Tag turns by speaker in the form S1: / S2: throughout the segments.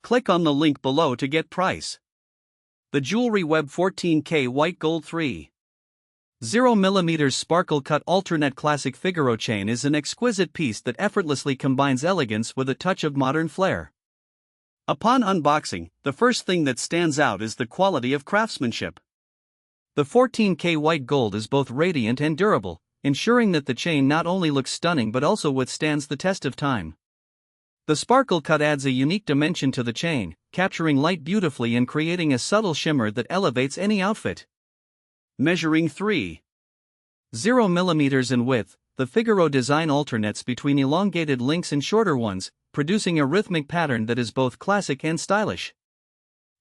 S1: Click on the link below to get price. The JewelryWeb 14k White Gold 3.0mm Sparkle Cut Alternate Classic Figaro chain is an exquisite piece that effortlessly combines elegance with a touch of modern flair. Upon unboxing, the first thing that stands out is the quality of craftsmanship. The 14k white gold is both radiant and durable, ensuring that the chain not only looks stunning but also withstands the test of time. The sparkle cut adds a unique dimension to the chain, capturing light beautifully and creating a subtle shimmer that elevates any outfit. Measuring 3.0mm in width, the Figaro design alternates between elongated links and shorter ones, producing a rhythmic pattern that is both classic and stylish.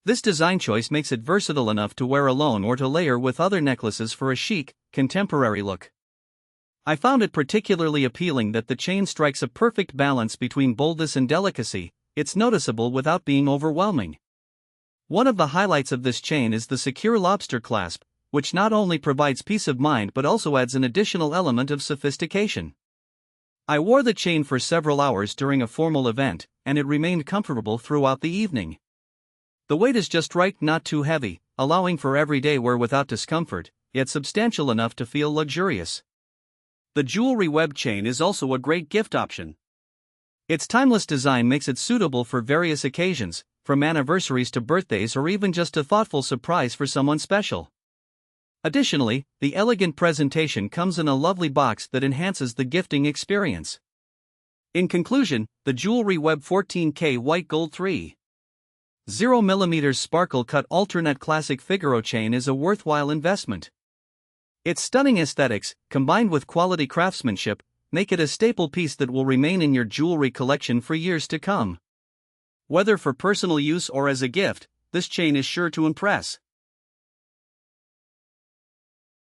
S1: This design choice makes it versatile enough to wear alone or to layer with other necklaces for a chic, contemporary look. I found it particularly appealing that the chain strikes a perfect balance between boldness and delicacy. It's noticeable without being overwhelming. One of the highlights of this chain is the secure lobster clasp, which not only provides peace of mind but also adds an additional element of sophistication. I wore the chain for several hours during a formal event, and it remained comfortable throughout the evening. The weight is just right, not too heavy, allowing for everyday wear without discomfort, yet substantial enough to feel luxurious. The JewelryWeb chain is also a great gift option. Its timeless design makes it suitable for various occasions, from anniversaries to birthdays or even just a thoughtful surprise for someone special. Additionally, the elegant presentation comes in a lovely box that enhances the gifting experience. In conclusion, the JewelryWeb 14k White Gold 3.0mm Sparkle Cut Alternate Classic Figaro chain is a worthwhile investment. Its stunning aesthetics, combined with quality craftsmanship, make it a staple piece that will remain in your jewelry collection for years to come. Whether for personal use or as a gift, this chain is sure to impress.